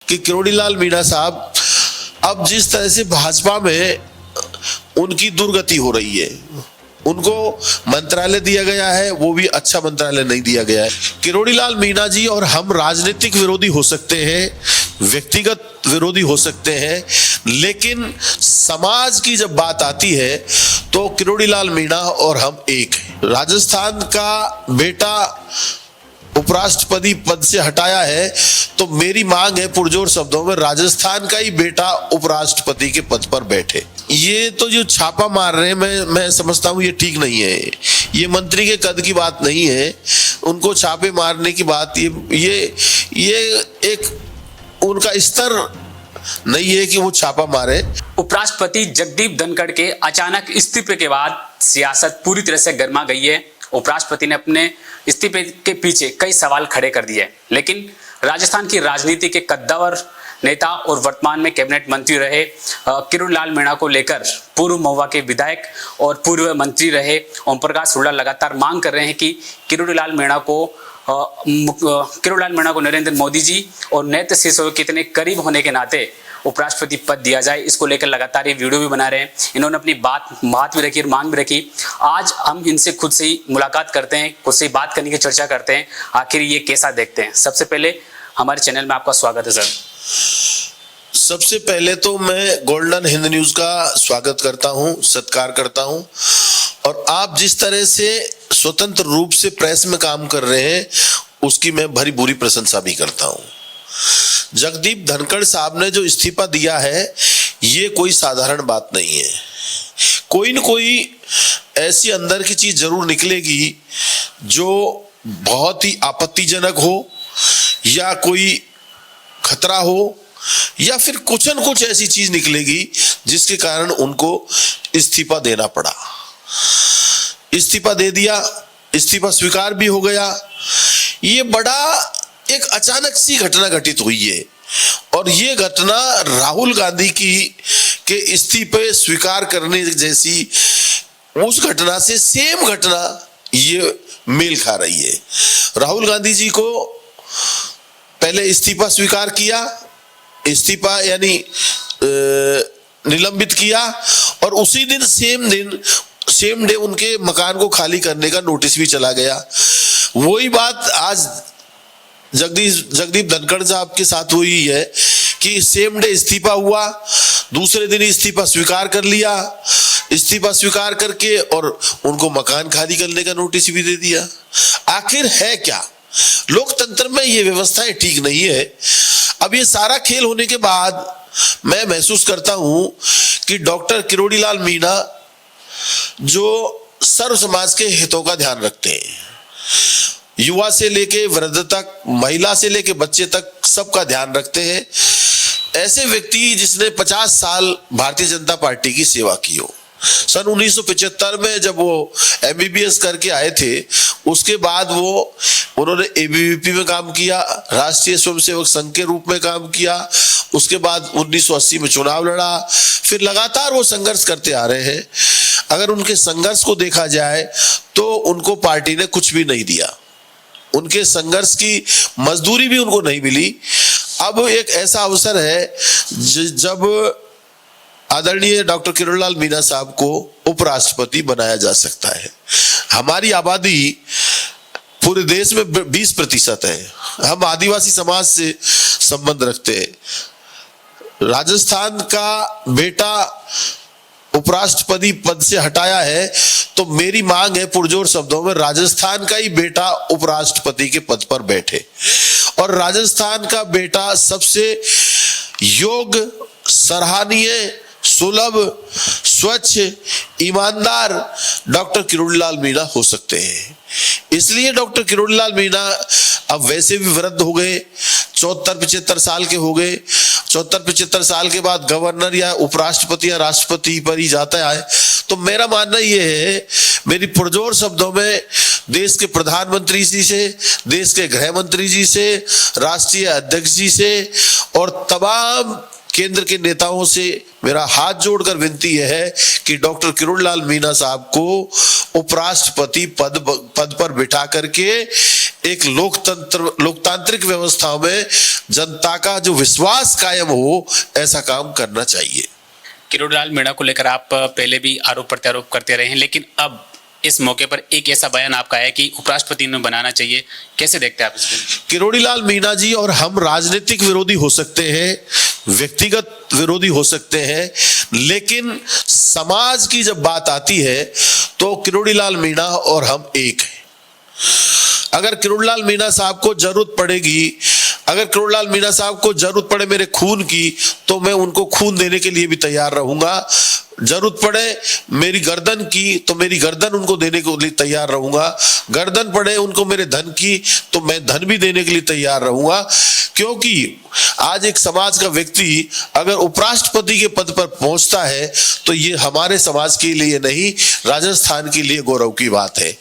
कि किरोड़ीलाल मीणा साहब अब जिस तरह से भाजपा में उनकी दुर्गति हो रही है, उनको मंत्रालय दिया गया है, वो भी अच्छा मंत्रालय नहीं दिया गया है। किरोड़ीलाल मीणा जी और हम राजनीतिक विरोधी हो सकते हैं, व्यक्तिगत विरोधी हो सकते हैं, लेकिन समाज की जब बात आती है तो किरोड़ीलाल मीणा और हम एक हैं। राजस्थान का बेटा उपराष्ट्रपति पद से हटाया है तो मेरी मांग है पुरजोर शब्दों में, राजस्थान का ही बेटा उपराष्ट्रपति के पद पर बैठे। ये तो जो छापा मार रहे हैं, मैं समझता हूँ ये ठीक नहीं है। ये मंत्री के कद की बात नहीं है, उनको छापे मारने की बात, ये एक उनका स्तर नहीं है कि वो छापा मारे। उपराष्ट्रपति जगदीप धनखड़ के अचानक इस्तीफे के बाद सियासत पूरी तरह से गर्मा गई है। उपराष्ट्रपति ने अपने इस्तीफे के पीछे कई सवाल खड़े कर दिए, लेकिन राजस्थान की राजनीति के कद्दावर नेता और वर्तमान में कैबिनेट मंत्री रहे किरोड़ीलाल मीणा को लेकर पूर्व महुआ के विधायक और पूर्व मंत्री रहे ओम प्रकाश हुड्डा लगातार मांग कर रहे हैं कि किरोड़ीलाल मीणा को नरेंद्र मोदी जी और नेत्र शिशु के इतने करीब होने के नाते उपराष्ट्रपति पद दिया जाए। इसको लेकर लगातार ये वीडियो भी बना रहे हैं। इन्होंने अपनी बात भी रखी और मांग भी रखी। आज हम इनसे खुद से ही मुलाकात करते हैं, खुद से ही बात करने की चर्चा करते हैं, आखिर ये कैसा देखते हैं। सबसे पहले हमारे चैनल में आपका स्वागत है सर। सबसे पहले तो मैं गोल्डन हिंद न्यूज का स्वागत करता हूं, सत्कार करता हूं, और आप जिस तरह से स्वतंत्र रूप से प्रेस में काम कर रहे हैं उसकी मैं भरी बुरी प्रशंसा भी करता हूं। जगदीप धनखड़ साहब ने जो इस्तीफा दिया है ये कोई साधारण बात नहीं है। कोई न कोई ऐसी अंदर की चीज जरूर निकलेगी जो बहुत ही आपत्तिजनक हो, या कोई खतरा हो, या फिर कुछ न कुछ ऐसी चीज निकलेगी जिसके कारण उनको इस्तीफा देना पड़ा। इस्तीफा दे दिया, इस्तीफा स्वीकार भी हो गया। ये बड़ा एक अचानक सी घटना घटित हुई है, और ये घटना राहुल गांधी के इस्तीफे स्वीकार करने जैसी उस घटना से सेम घटना ये मेल खा रही है। राहुल गांधी जी को पहले इस्तीफा स्वीकार किया, इस्तीफा यानी निलंबित किया, और उसी दिन सेम डे उनके मकान को खाली करने का नोटिस भी चला गया। वही बात आज जगदीप धनखड़ साहब के साथ हुई है कि सेम डे इस्तीफा हुआ, दूसरे दिन इस्तीफा स्वीकार कर लिया, इस्तीफा स्वीकार करके और उनको मकान खाली करने का नोटिस भी दे दिया। आखिर है क्या? लोकतंत्र में ये व्यवस्थाएं ठीक नहीं है। अब ये सारा खेल होने के बाद मैं महसूस करता हूं कि डॉक्टर किरोड़ीलाल मीणा जो सर्व समाज के हितों का ध्यान रखते हैं, युवा से लेके वृद्ध तक, महिला से लेके बच्चे तक सबका ध्यान रखते हैं, ऐसे व्यक्ति जिसने 50 साल भारतीय जनता पार्टी की सेवा की हो। सन 1975 में जब वो MBBS करके आए थे, उसके बाद उन्होंने ABVP में काम किया, राष्ट्रीय स्वयंसेवक संघ के रूप में काम किया, उसके बाद 1980 में चुनाव लड़ा, फिर लगातार वो संघर्ष करते आ रहे हैं। अगर उनके संघर्ष को देखा जाए तो उनको पार्टी ने कुछ भी नहीं दिया, उनके संघर्ष की मजदूरी भी उनको नहीं मिली। अब एक ऐसा अवसर है जब आदरणीय डॉक्टर किरोड़ीलाल मीणा साहब को उपराष्ट्रपति बनाया जा सकता है। हमारी आबादी पूरे देश में 20% है, हम आदिवासी समाज से संबंध रखते हैं। राजस्थान का बेटा उपराष्ट्रपति पद से हटाया है तो मेरी मांग है पुरजोर शब्दों में, राजस्थान का ही बेटा उपराष्ट्रपति के पद पर बैठे। और राजस्थान का बेटा सबसे योग्य, सराहनीय, सुलभ, स्वच्छ, ईमानदार डॉक्टर किरोड़ीलाल मीणा हो सकते हैं। इसलिए डॉक्टर किरोड़ीलाल मीणा अब वैसे भी वृद्ध हो गए, 74-75 साल के हो गए। 74-75 साल के बाद गवर्नर या उपराष्ट्रपति या राष्ट्रपति पर ही जाता है। तो मेरा मानना यह है, मेरी पुरजोर शब्दों में देश के प्रधानमंत्री जी से, देश के गृह मंत्री जी से, राष्ट्रीय अध्यक्ष जी से और तमाम केंद्र के नेताओं से मेरा हाथ जोड़कर विनती यह है कि डॉक्टर किरोड़ीलाल मीणा साहब को उपराष्ट्रपति पद पर बिठा करके एक लोकतांत्रिक व्यवस्था में जनता का जो विश्वास कायम हो, ऐसा काम करना चाहिए। किरोड़ीलाल मीणा को लेकर आप पहले भी आरोप प्रत्यारोप करते रहे हैं, लेकिन अब इस मौके पर एक ऐसा बयान आपका है कि उपराष्ट्रपति ने बनाना चाहिए, कैसे देखते हैं आप इसको? किरोड़ीलाल मीणा जी और हम राजनीतिक विरोधी हो सकते हैं, व्यक्तिगत विरोधी हो सकते हैं, लेकिन समाज की जब बात आती है तो किरोड़ीलाल मीणा और हम एक हैं। अगर किरोड़ीलाल मीणा साहब को जरूरत पड़ेगी, अगर किरोड़ीलाल मीणा साहब को जरूरत पड़े मेरे खून की, तो मैं उनको खून देने के लिए भी तैयार रहूंगा। जरूरत पड़े मेरी गर्दन की, तो मेरी गर्दन उनको देने के लिए तैयार रहूंगा। गर्दन पड़े उनको मेरे धन की, तो मैं धन भी देने के लिए तैयार रहूंगा। क्योंकि आज एक समाज का व्यक्ति अगर उपराष्ट्रपति के पद पर पहुंचता है तो ये हमारे समाज के लिए नहीं, राजस्थान के लिए गौरव की बात है।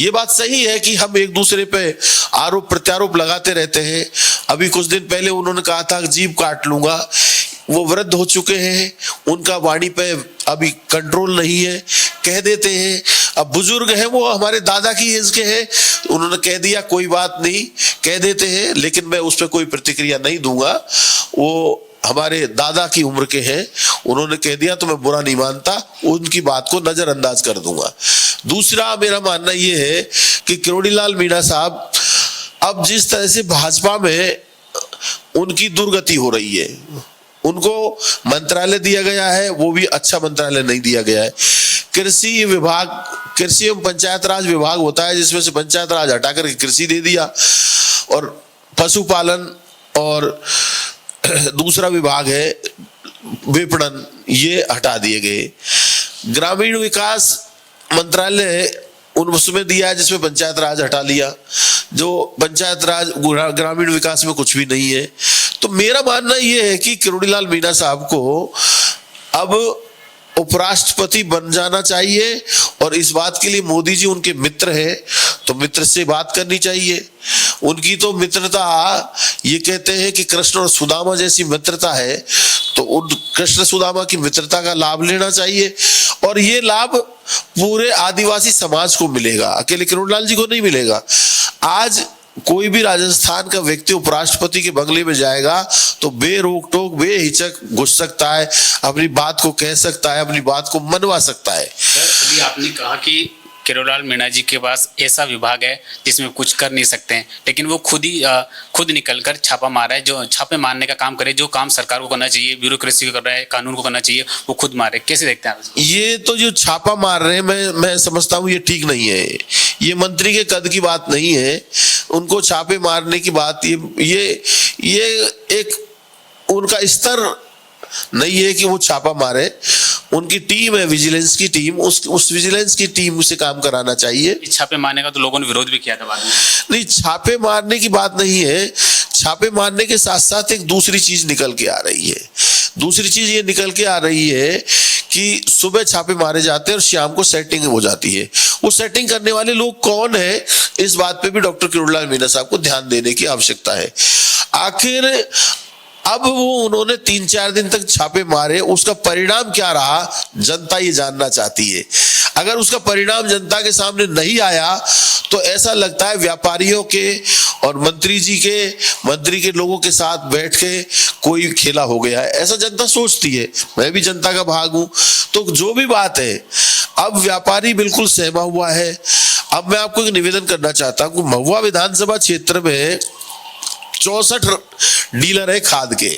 ये बात सही है कि हम एक दूसरे पे आरोप प्रत्यारोप लगाते रहते हैं। अभी कुछ दिन पहले उन्होंने कहा था कि जीभ काट लूंगा। वो वृद्ध हो चुके हैं, उनका वाणी पे अभी कंट्रोल नहीं है, कह देते हैं। अब बुजुर्ग हैं, वो हमारे दादा की एज के हैं, उन्होंने कह दिया कोई बात नहीं, कह देते हैं, लेकिन मैं उस पर कोई प्रतिक्रिया नहीं दूंगा। वो हमारे दादा की उम्र के हैं, उन्होंने कह दिया तो मैं बुरा नहीं मानता, उनकी बात को नजरअंदाज कर दूंगा। दूसरा मेरा मानना यह है कि किरोड़ीलाल मीणा साहब अब जिस तरह से भाजपा में उनकी दुर्गति हो रही है, उनको मंत्रालय दिया गया है, वो भी अच्छा मंत्रालय नहीं दिया गया है। कृषि विभाग, कृषि एवं पंचायत राज विभाग होता है, जिसमें से पंचायत राज हटा करके कृषि दे दिया, और पशुपालन और दूसरा विभाग है विपणन, ये हटा दिए गए। ग्रामीण विकास मंत्रालय उसमें दिया है, जिसमें पंचायत राज हटा लिया, जो पंचायत राज ग्रामीण विकास में कुछ भी नहीं है। तो मेरा मानना यह है कि किरोड़ीलाल मीणा साहब को अब उपराष्ट्रपति बन जाना चाहिए, और इस बात के लिए मोदी जी उनके मित्र हैं, तो मित्र से बात करनी चाहिए। उनकी तो मित्रता, ये कहते हैं कि कृष्ण और सुदामा जैसी मित्रता है, तो उन कृष्ण सुदामा की मित्रता का लाभ लेना चाहिए, और ये लाभ पूरे आदिवासी समाज को मिलेगा, अकेले किरोड़ीलाल जी को नहीं मिलेगा। आज कोई भी राजस्थान का व्यक्ति उपराष्ट्रपति के बंगले में जाएगा तो बेरोक टोक बेहिचक घुस सकता है, अपनी बात को कह सकता है, अपनी बात को मनवा सकता है। अभी आपने कहा कि किरोड़ीलाल मीणा जी के पास ऐसा विभाग है जिसमें कुछ कर नहीं सकते हैं, लेकिन वो खुद निकलकर छापा मार रहा है, जो छापे मारने का काम करे, जो काम सरकार को करना चाहिए, ब्यूरोक्रेसी को कर रहा है, कानून को करना चाहिए, वो खुद मारे। कैसे देखते हैं आप? ये तो जो छापा मार रहे हैं, मैं समझता हूँ ये ठीक नहीं है। ये मंत्री के कद की बात नहीं है, उनको छापे मारने की बात, ये एक उनका स्तर नहीं है कि वो छापा मारे। उनकी टीम है, विजिलेंस की टीम, उस विजिलेंस की टीम से काम कराना चाहिए। छापे मारने का तो लोगों ने विरोध भी किया था बाद में। नहीं, छापे मारने की बात नहीं है। छापे मारने के साथ साथ एक दूसरी चीज निकल के आ रही है। दूसरी चीज ये निकल के आ रही है कि सुबह छापे मारे जाते हैं और शाम को सेटिंग हो जाती है। वो सेटिंग करने वाले लोग कौन है, इस बात पे भी डॉक्टर किरोड़ीलाल मीणा साहब को ध्यान देने की आवश्यकता है। आखिर अब वो उन्होंने 3-4 दिन तक छापे मारे, उसका परिणाम क्या रहा, जनता ये जानना चाहती है। अगर उसका परिणाम जनता के सामने नहीं आया तो ऐसा लगता है व्यापारियों के और मंत्री के लोगों के साथ बैठ के कोई खेला हो गया है, ऐसा जनता सोचती है। मैं भी जनता का भाग हूं, तो जो भी बात है, अब व्यापारी बिल्कुल सहमा हुआ है। अब मैं आपको एक निवेदन करना चाहता हूं, महुआ विधानसभा क्षेत्र में 64 डीलर है खाद के,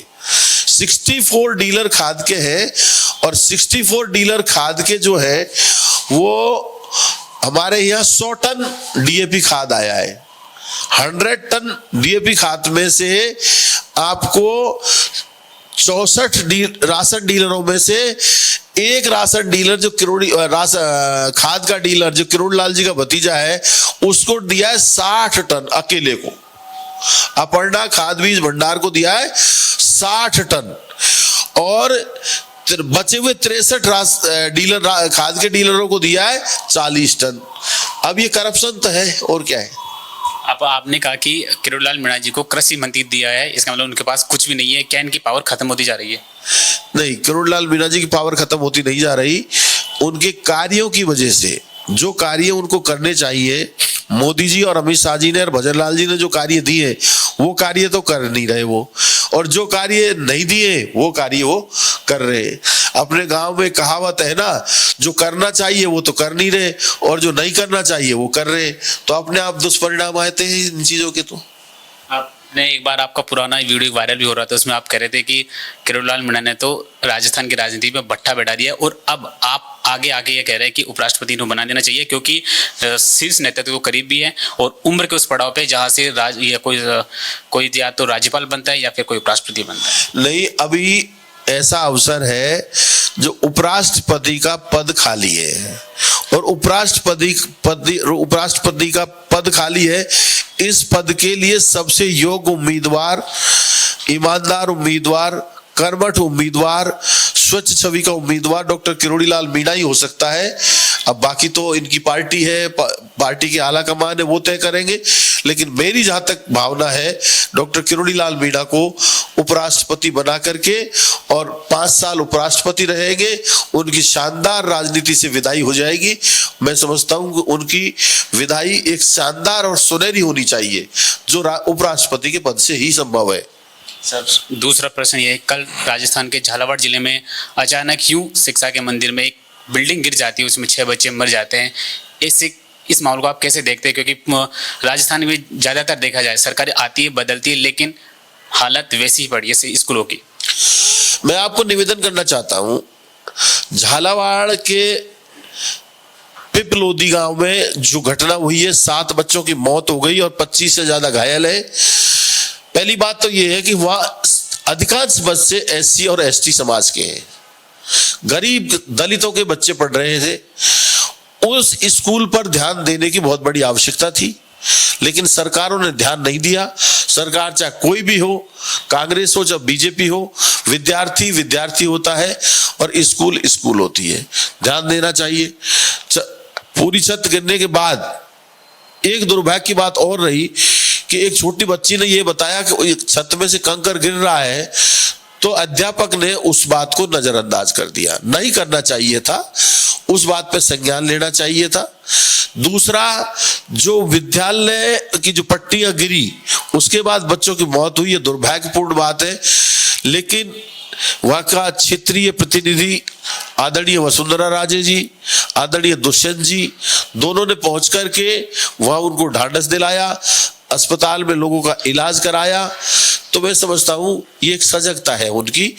64 डीलर खाद के हैं, और 64 डीलर खाद के जो है वो हमारे यहाँ 100 टन डीएपी खाद आया है। 100 टन डीएपी खाद में से आपको 64 राशन डीलरों में से एक राशन डीलर जो खाद का डीलर जो किरोड़ीलाल जी का भतीजा है, उसको दिया है 60 टन अकेले को। अपर्णा खाद बीज भंडार को दिया है 60 टन, और बचे हुए 63 डीलर खाद के डीलरों को दिया है 40 टन। अब ये करप्शन तो है, और क्या है। अब आपने कहा कि किरोड़ीलाल मीणा जी को कृषि मंत्री दिया है, इसका मतलब उनके पास कुछ भी नहीं है। क्या इनकी पावर खत्म होती जा रही है? नहीं, किरोड़ीलाल मीणा जी की पावर खत्म होती नहीं जा रही। उनके कार्यों की वजह से, जो कार्य उनको करने चाहिए मोदी जी और अमित शाह जी ने और भजनलाल जी ने जो कार्य दिए वो कार्य तो कर नहीं रहे वो, और जो कार्य नहीं दिए वो कार्य वो कर रहे। अपने गांव में कहावत है ना, जो करना चाहिए वो तो कर नहीं रहे और जो नहीं करना चाहिए वो कर रहे, तो अपने आप दुष्परिणाम आते हैं इन चीजों के। तो आपने एक बार आपका पुराना वीडियो वायरल भी हो रहा था, उसमें आप कह रहे थे कि किरोड़ीलाल मीणा ने तो राजस्थान की राजनीति में भट्टा बैठा दिया, और अब आप आगे आगे ये कह रहे हैं कि उपराष्ट्रपति को बना देना चाहिए क्योंकि शीर्ष नेतृत्व को करीब भी है और उम्र के उस पड़ाव पे जहां से कोई या तो राज्यपाल बनता है या फिर कोई उपराष्ट्रपति बनता है। नहीं, अभी ऐसा अवसर है जो उपराष्ट्रपति का पद खाली है, और उपराष्ट्रपति का पद खाली है। इस पद के लिए सबसे योग्य उम्मीदवार, ईमानदार उम्मीदवार, कर्मठ उम्मीदवार, स्वच्छ छवि का उम्मीदवार डॉक्टर किरोड़ीलाल मीणा ही हो सकता है। अब बाकी तो इनकी पार्टी है, पार्टी के आला कमान है, वो तय करेंगे, लेकिन मेरी जहां तक भावना है डॉक्टर किरोड़ीलाल मीणा को उपराष्ट्रपति बना करके और 5 साल उपराष्ट्रपति रहेंगे, उनकी शानदार राजनीति से विदाई हो जाएगी। मैं समझता हूं कि उनकी विदाई एक शानदार और सुनहरी होनी चाहिए, जो उपराष्ट्रपति के पद से ही संभव है। सर, दूसरा प्रश्न ये है, कल राजस्थान के झालावाड़ जिले में अचानक यूं शिक्षा के मंदिर में एक बिल्डिंग गिर जाती है, उसमें 6 बच्चे मर जाते हैं। इस मामले को आप कैसे देखते हैं? क्योंकि राजस्थान में ज्यादातर देखा जाए सरकारें आती है बदलती है, लेकिन हालत वैसी ही पड़ी है स्कूलों की। मैं आपको निवेदन करना चाहता हूं, झालावाड़ के पिपलोदी गांव में जो घटना हुई है, 7 बच्चों की मौत हो गई और 25 से ज्यादा घायल है। पहली बात तो यह है कि वहां अधिकांश बच्चे SC और ST समाज के हैं, गरीब दलितों के बच्चे पढ़ रहे थे। उस स्कूल पर ध्यान देने की बहुत बड़ी आवश्यकता थी, लेकिन सरकारों ने ध्यान नहीं दिया। सरकार चाहे कोई भी हो, कांग्रेस हो चाहे बीजेपी हो, विद्यार्थी विद्यार्थी होता है और स्कूल स्कूल होती है। ध्यान देना चाहिए। पूरी छत गिरने के बाद एक दुर्भाग्य की बात और रही कि एक छोटी बच्ची ने यह बताया कि छत में से कंकर गिर रहा है, तो अध्यापक ने उस बात को नजरअंदाज कर दिया। नहीं करना चाहिए था, उस बात पे संज्ञान लेना चाहिए था। दूसरा, जो विद्यालय की जो पट्टियां गिरी उसके बाद बच्चों की मौत हुई, ये दुर्भाग्यपूर्ण बात है। लेकिन वहां का क्षेत्रीय प्रतिनिधि आदरणीय वसुंधरा राजे जी, आदरणीय दुष्यंत जी, दोनों ने पहुंच करके वहां उनको ढांढस दिलाया, अस्पताल में लोगों का इलाज कराया। तो मैं समझता हूं ये एक सजगता है उनकी।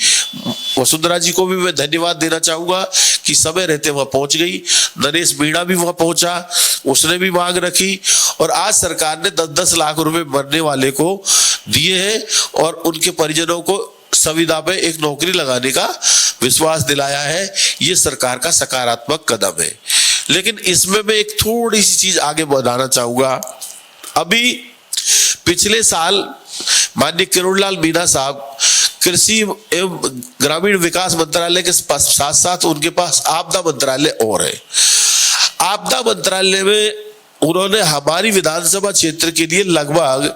वसुंधरा जी को भी मैं धन्यवाद देना चाहूंगा कि समय रहते वहां पहुंच गई। नरेश मीणा भी वहां पहुंचा, उसने भी मांग रखी, और आज सरकार ने 10-10 लाख रुपए मरने वाले को दिए हैं और उनके परिजनों को संविदा पे एक नौकरी लगाने का विश्वास दिलाया है। ये सरकार का सकारात्मक कदम है। लेकिन इसमें मैं एक थोड़ी सी चीज आगे बढ़ाना चाहूंगा। अभी पिछले साल माननीय किरोड़ीलाल मीणा साहब कृषि एवं ग्रामीण विकास मंत्रालय के साथ साथ उनके पास आपदा मंत्रालय और है। आपदा मंत्रालय में उन्होंने हमारी विधानसभा क्षेत्र के लिए लगभग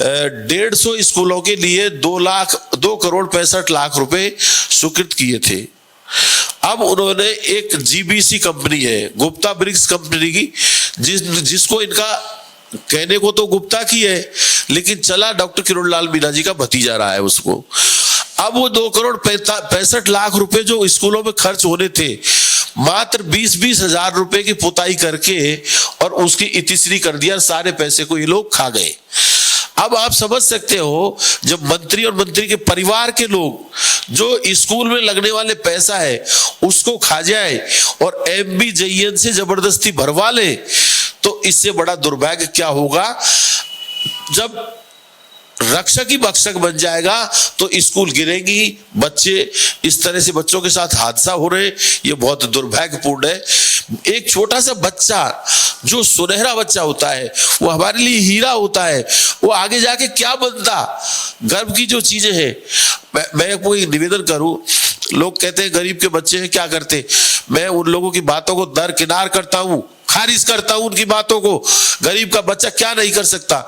150 स्कूलों के लिए 2 करोड़ 65 लाख रुपए स्वीकृत किए थे। अब उन्होंने एक GBC कंपनी है, गुप्ता ब्रिक्स कंपनी की, जिसको इनका कहने को तो गुप्ता की है, लेकिन चला डॉक्टर किरोड़ीलाल मीणा जी का भतीजा रहा है उसको। अब वो 2 करोड़ 65 लाख रुपए जो स्कूलों में खर्च होने थे, मात्र 20-20 हजार रुपए की पुताई करके और उसकी इतिश्री कर दिया। सारे पैसे को ये लोग खा गए। अब आप समझ सकते हो, जब मंत्री और मंत्री के परिवार के लोग जो स्कूल में लगने वाले पैसा है उसको खा जाए और MBJN से जबरदस्ती भरवा ले, तो इससे बड़ा दुर्भाग्य क्या होगा। जब रक्षक ही भक्षक बन जाएगा तो स्कूल गिरेंगी, बच्चे इस तरह से बच्चों के साथ हादसा हो रहे, ये बहुत दुर्भाग्यपूर्ण है। एक छोटा सा बच्चा जो सुनहरा बच्चा होता है, वो हमारे लिए हीरा होता है, वो आगे जाके क्या बनता, गर्व की जो चीजें हैं। मैं कोई निवेदन करूं, लोग कहते हैं गरीब के बच्चे हैं, क्या करते, मैं उन लोगों की बातों को दरकिनार करता हूं, खारिज करता हूं उनकी बातों को। गरीब का बच्चा क्या नहीं कर सकता।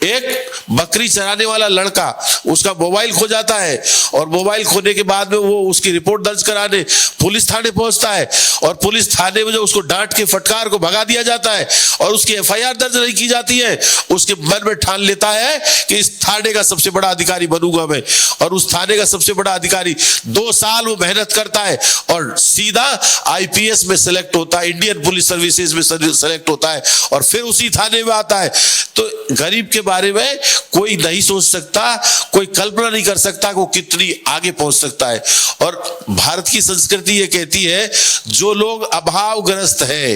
एक बकरी चराने वाला लड़का, उसका मोबाइल खो जाता है और मोबाइल खोने के बाद में वो उसकी रिपोर्ट दर्ज कराने पुलिस थाने पहुंचता है और पुलिस थाने में जो उसको डांट के फटकार को भगा दिया जाता है और उसकी एफआईआर दर्ज नहीं की जाती है। उसके मन में ठान लेता है कि इस थाने का सबसे बड़ा अधिकारी बनूंगा मैं, और उस थाने का सबसे बड़ा अधिकारी 2 साल वो मेहनत करता है और सीधा आईपीएस में सिलेक्ट होता है, इंडियन पुलिस सर्विसेज में सिलेक्ट होता है और फिर उसी थाने में आता है। तो गरीब के बारे में कोई नहीं सोच सकता, कोई कल्पना नहीं कर सकता वो कितनी आगे पहुंच सकता है। और भारत की संस्कृति ये कहती है जो लोग अभावग्रस्त है,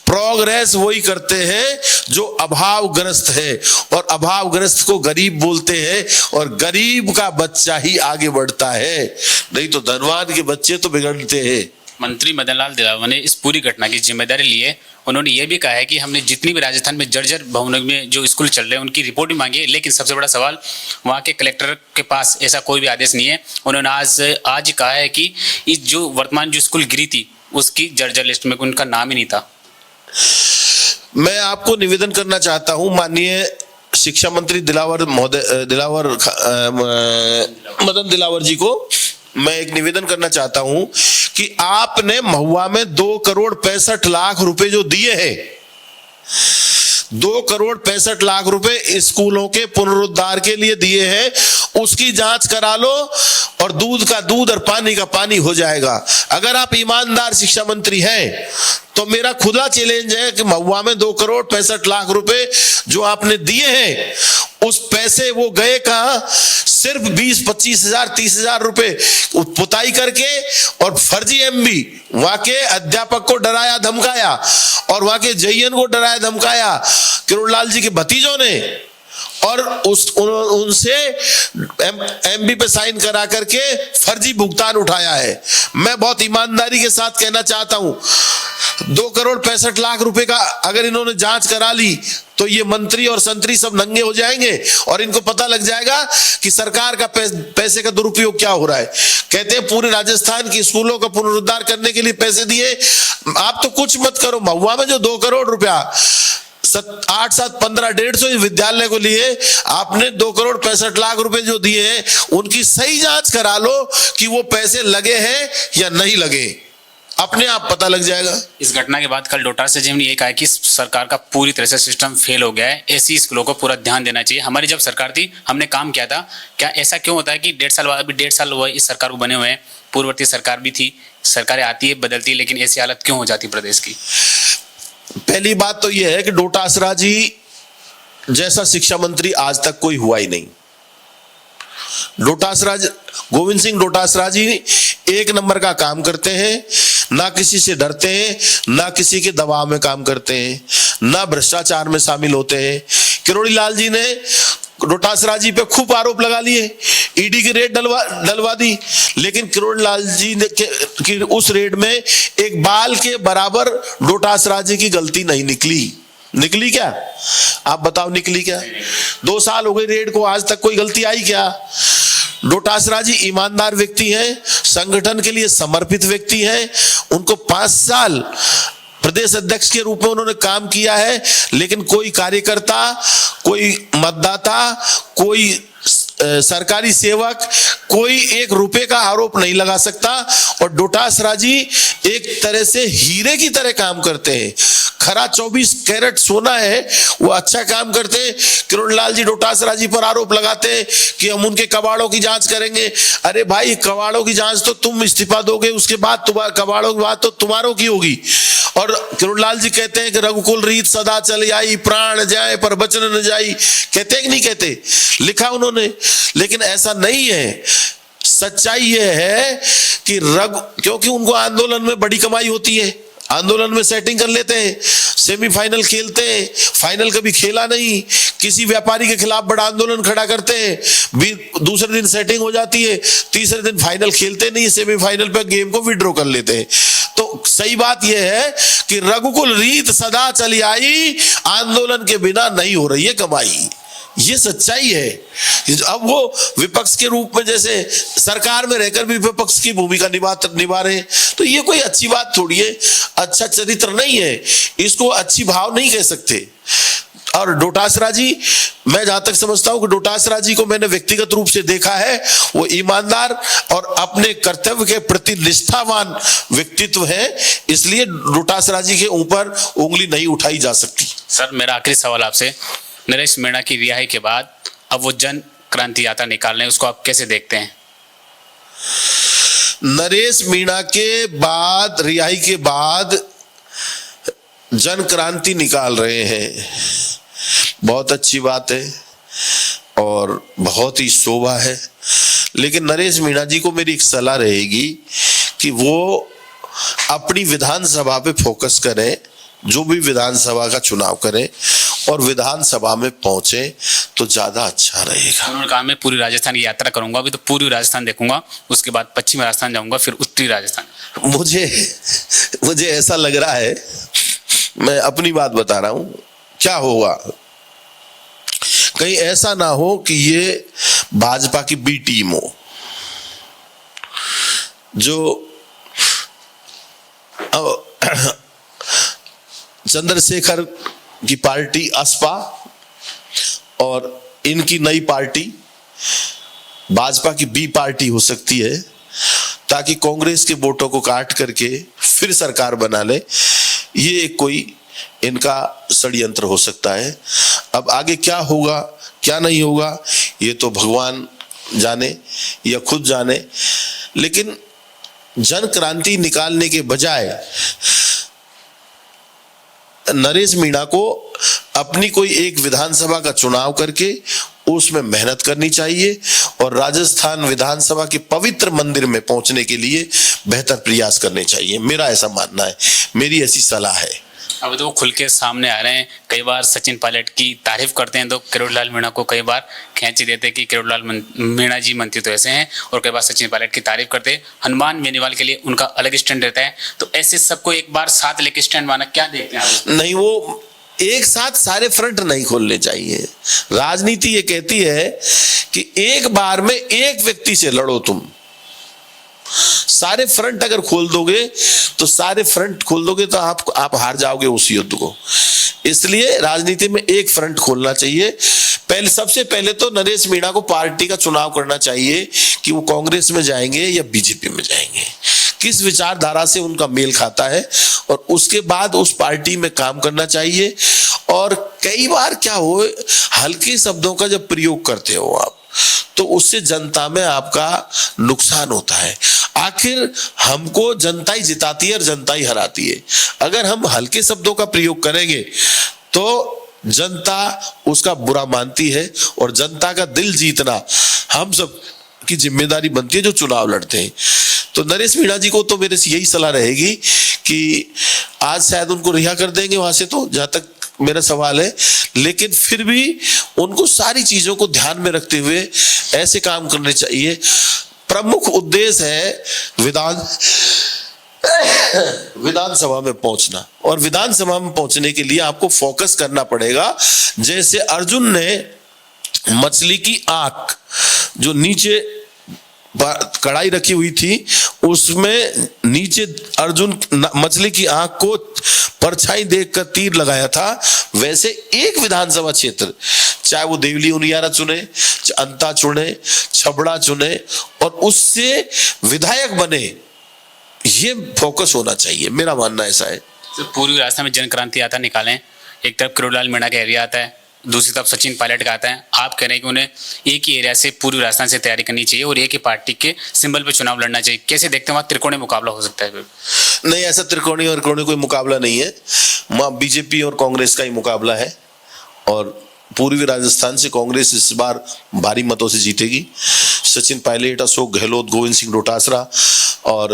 प्रोग्रेस वही करते हैं जो अभावग्रस्त है, और अभावग्रस्त को गरीब बोलते हैं और गरीब का बच्चा ही आगे बढ़ता है, नहीं तो धनवान के बच्चे तो बिगड़ते हैं। मंत्री मदन लाल दिलावर ने इस पूरी घटना की जिम्मेदारी ली है। उन्होंने ये भी कहा है कि हमने जितनी भी राजस्थान में जर्जर भवनों में जो स्कूल चल रहे हैं उनकी रिपोर्ट भी मांगी है, लेकिन सबसे बड़ा सवाल वहाँ के कलेक्टर के पास ऐसा कोई भी आदेश नहीं है। उन्होंने आज कहा है कि इस जो वर्तमान जो स्कूल गिरी थी उसकी जर्जर लिस्ट में उनका नाम ही नहीं था। मैं आपको निवेदन करना चाहता हूं माननीय शिक्षा मंत्री मदन दिलावर जी को मैं एक निवेदन करना चाहता हूं कि आपने महुआ में 2,65,00,000 रुपए जो दिए हैं, 2,65,00,000 रुपए स्कूलों के पुनरुद्धार के लिए दिए हैं, उसकी जांच करा लो और दूध का दूध और पानी का पानी हो जाएगा। अगर आप ईमानदार शिक्षा मंत्री हैं तो मेरा खुला चैलेंज है कि महुआ में 2,65,00,000 रुपए जो आपने दिए हैं उस पैसे वो गए कहां? सिर्फ 20-25,000 30,000 रुपए पुताई करके और फर्जी एमबी वहां के अध्यापक को डराया धमकाया और वहां के जेईएन को डराया धमकाया किरोड़ लाल जी के भतीजों ने, और उनसे एमबी पे साइन करा करके फर्जी भुगतान उठाया है। मैं बहुत ईमानदारी के साथ कहना चाहता हूं 2,65,00,000 रुपए का अगर इन्होंने जांच करा ली तो ये मंत्री और संतरी सब नंगे हो जाएंगे और इनको पता लग जाएगा कि सरकार का पैसे का दुरुपयोग क्या हो रहा है। कहते हैं पूरे राजस्थान के स्कूलों का पुनरुद्धार करने के लिए पैसे दिए, आप तो कुछ मत करो। महुआ में जो 2 करोड़ रुपया 8, 7, 15, 150 विद्यालय को लिए आपने 2,65,00,000 रुपए जो दिए हैं उनकी सही जांच करा लो कि वो पैसे लगे हैं या नहीं लगे, अपने आप पता लग जाएगा। इस घटना के बाद कल डोटासरा से ने ये कहा कि सरकार का पूरी तरह से सिस्टम फेल हो गया है, ऐसी स्कूलों को पूरा ध्यान देना चाहिए। हमारी जब सरकार थी हमने काम किया था, क्या ऐसा क्यों होता है कि 1.5 साल बाद, अभी 1.5 साल हुआ इस सरकार को बने हुए हैं, पूर्ववर्ती सरकार भी थी, सरकारें आती है बदलती है, लेकिन ऐसी हालत क्यों हो जाती प्रदेश की? पहली बात तो यह है कि डोटासरा जी जैसा शिक्षा मंत्री आज तक कोई हुआ ही नहीं। गोविंद सिंह डोटासरा जी एक नंबर का काम करते हैं, ना किसी से डरते हैं, ना किसी के दबाव में काम करते हैं, ना भ्रष्टाचार में शामिल होते हैं। किरोड़ी लाल जी ने डोटासरा जी पे खूब आरोप लगा लिए, ईडी की रेड डलवा दी, लेकिन किरोड़ी लाल जी ने कि उस रेड में एक बाल के बराबर डोटासरा जी की गलती नहीं निकली क्या? आप बताओ निकली क्या? 2 साल हो गए रेड को, आज तक कोई गलती आई क्या? डोटासरा जी ईमानदार व्यक्ति हैं, संगठन के लिए समर्पित व्यक्ति हैं, उनको 5 साल प्रदेश अध्यक्ष के रूप में उन्होंने काम किया है, लेकिन कोई कार्यकर्ता, कोई मतदाता, कोई सरकारी सेवक, कोई 1 रुपए का आरोप नहीं लगा सकता। और डोटासरा जी एक तरह से हीरे की तरह काम करते हैं, खरा 24 कैरेट सोना है, वो अच्छा काम करते हैं। किरोड़ी लाल जी डोटासरा जी पर आरोप लगाते हैं कि हम उनके कबाड़ों की जांच करेंगे। अरे भाई, कबाड़ों की जांच तो तुम इस्तीफा दोगे, उसके बाद तुम्हारा कबाड़ों की बात तो तुम्हारों की होगी। और किरोड़ी लाल जी कहते हैं कि रघुकुल रीत सदा चली आई, प्राण जाए पर बचन न जाई, कहते हैं कि नहीं कहते? लिखा उन्होंने, लेकिन ऐसा नहीं है। सच्चाई यह है कि क्योंकि उनको आंदोलन में बड़ी कमाई होती है, आंदोलन में सेटिंग कर लेते हैं, सेमीफाइनल खेलते हैं, फाइनल कभी खेला नहीं, किसी व्यापारी के खिलाफ बड़ा आंदोलन खड़ा करते हैं, दूसरे दिन सेटिंग हो जाती है, तीसरे दिन फाइनल खेलते नहीं, सेमीफाइनल पे गेम को विड्रॉ कर लेते हैं। तो सही बात यह है कि रघुकुल रीत सदा चली आई, आंदोलन के बिना नहीं हो रही है कमाई, ये सच्चाई है। अब वो विपक्ष के रूप में जैसे सरकार में रहकर भी विपक्ष की भूमिका निभा रहे हैं, तो ये कोई अच्छी बात थोड़ी है, अच्छा चरित्र नहीं है, इसको अच्छी भाव नहीं कह सकते। और डोटासरा जी, मैं जहां तक समझता हूं कि डोटासरा जी को मैंने व्यक्तिगत रूप से देखा है, वो ईमानदार और अपने कर्तव्य के प्रति निष्ठावान व्यक्तित्व है, इसलिए डोटासरा जी के ऊपर उंगली नहीं उठाई जा सकती। सर, मेरा आखिरी सवाल आपसे, नरेश मीणा की रिहाई के बाद अब वो जन क्रांति यात्रा निकाल रहे हैं, उसको आप कैसे देखते हैं? नरेश मीणा के बाद, रिहाई के बाद जन क्रांति निकाल रहे हैं, बहुत अच्छी बात है और बहुत ही शोभा है। लेकिन नरेश मीणा जी को मेरी एक सलाह रहेगी कि वो अपनी विधानसभा पे फोकस करें, जो भी विधानसभा का चुनाव करें और विधानसभा में पहुंचे तो ज्यादा अच्छा रहेगा। उन्होंने कहा मैं पूरी राजस्थान की यात्रा करूंगा, अभी तो पूरी राजस्थान देखूंगा, उसके बाद पश्चिमी राजस्थान जाऊंगा, फिर उत्तरी राजस्थान। मुझे ऐसा लग रहा है, मैं अपनी बात बता रहा हूं, क्या होगा, कहीं ऐसा ना हो कि ये भाजपा की बी टीम हो, जो चंद्रशेखर की पार्टी असपा और इनकी नई पार्टी भाजपा की बी पार्टी हो सकती है, ताकि कांग्रेस के वोटों को काट करके फिर सरकार बना ले। ये एक कोई इनका षड्यंत्र हो सकता है। अब आगे क्या होगा क्या नहीं होगा ये तो भगवान जाने या खुद जाने, लेकिन जन क्रांति निकालने के बजाय नरेश मीणा को अपनी कोई एक विधानसभा का चुनाव करके उसमें मेहनत करनी चाहिए और राजस्थान विधानसभा के पवित्र मंदिर में पहुंचने के लिए बेहतर प्रयास करने चाहिए। मेरा ऐसा मानना है, मेरी ऐसी सलाह है। अब तो वो खुल के सामने आ रहे हैं, कई बार सचिन पायलट की तारीफ करते हैं तो किरोड़ीलाल मीणा को कई बार खींच देते हैं कि किरोड़ीलाल मीणा जी मंत्री तो ऐसे हैं, और कई बार सचिन पायलट की तारीफ करते हैं। हनुमान बेनीवाल के लिए उनका अलग स्टैंड रहता है, तो ऐसे सबको एक बार साथ लेके स्टैंड माना, क्या देखते हैं आप? नहीं, वो एक साथ सारे फ्रंट नहीं खोलने चाहिए। राजनीति ये कहती है कि एक बार में एक व्यक्ति से लड़ो तुम, सारे फ्रंट अगर खोल दोगे तो आप हार जाओगे उस युद्ध को। इसलिए राजनीति में एक फ्रंट खोलना चाहिए। सबसे पहले तो नरेश मीणा को पार्टी का चुनाव करना चाहिए कि वो कांग्रेस में जाएंगे या बीजेपी में जाएंगे, किस विचारधारा से उनका मेल खाता है, और उसके बाद उस पार्टी में काम करना चाहिए। और कई बार क्या हो, हल्के शब्दों का जब प्रयोग करते हो आप तो उससे जनता में आपका नुकसान होता है। आखिर हमको जनता ही जिताती है और जनता ही हराती है। अगर हम हल्के शब्दों का प्रयोग करेंगे तो जनता उसका बुरा मानती है, और जनता का दिल जीतना हम सब की जिम्मेदारी बनती है जो चुनाव लड़ते हैं। तो नरेश मीणा जी को तो मेरे से यही सलाह रहेगी कि आज शायद उनको रिहा कर देंगे वहां से, तो जहां तक मेरा सवाल है, लेकिन फिर भी उनको सारी चीजों को ध्यान में रखते हुए ऐसे काम करने चाहिए। प्रमुख उद्देश्य है विधानसभा में पहुंचना, और विधानसभा में पहुंचने के लिए आपको फोकस करना पड़ेगा। जैसे अर्जुन ने मछली की आंख जो नीचे कढ़ाई रखी हुई थी उसमें नीचे अर्जुन मछली की आंख को परछाई देखकर तीर लगाया था, वैसे एक विधानसभा क्षेत्र, चाहे वो देवली उनियारा चुने, अंता चुने, छबड़ा चुने और उससे विधायक बने, ये फोकस होना चाहिए। मेरा मानना ऐसा है। तो पूर्वी राजस्थान में जन क्रांति यात्रा निकालें, एक तरफ किरोड़ीलाल मीणा का एरिया आता है, दूसरी तरफ सचिन पायलट का आता है। आप कह रहे हैं कि उन्हें एक ही एरिया से पूर्वी राजस्थान से तैयारी करनी चाहिए और एक ही पार्टी के सिंबल पे चुनाव लड़ना चाहिए। कैसे देखते हैं वहाँ त्रिकोणीय मुकाबला हो सकता है? नहीं, ऐसा त्रिकोणीय और कोई मुकाबला नहीं है, वहाँ बीजेपी और कांग्रेस का ही मुकाबला है, और पूर्वी राजस्थान से कांग्रेस इस बार भारी मतों से जीतेगी। सचिन पायलट, अशोक गहलोत, गोविंद सिंह डोटासरा और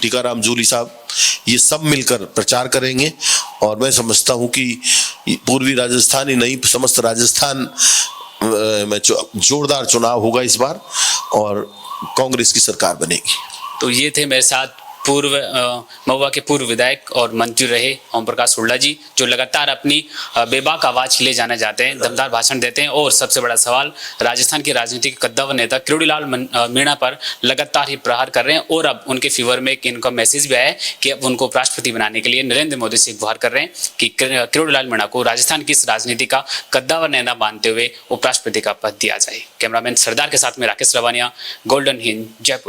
टीकाराम जूली साहब, ये सब मिलकर प्रचार करेंगे, और मैं समझता हूं कि पूर्वी राजस्थान ही नहीं, समस्त राजस्थान में जोरदार चुनाव होगा इस बार और कांग्रेस की सरकार बनेगी। तो ये थे मेरे साथ पूर्व महुआ के पूर्व विधायक और मंत्री रहे ओम प्रकाश हुड्डा जी, जो लगातार अपनी बेबाक आवाज ले जाना चाहते हैं, दमदार भाषण देते हैं। और सबसे बड़ा सवाल, राजस्थान की राजनीति के कद्दावर नेता किरोड़ीलाल मीणा पर लगातार ही प्रहार कर रहे हैं। और अब उनके फेवर में इनका मैसेज भी आया है कि अब उनको उपराष्ट्रपति बनाने के लिए नरेंद्र मोदी से गुहार कर रहे हैं कि किरोड़ीलाल मीणा को राजस्थान की इस राजनीति का कद्दावर नेता मानते हुए उपराष्ट्रपति का पद दिया जाए। कैमरामैन सरदार के साथ में राकेश रवानिया, गोल्डन हिंद, जयपुर।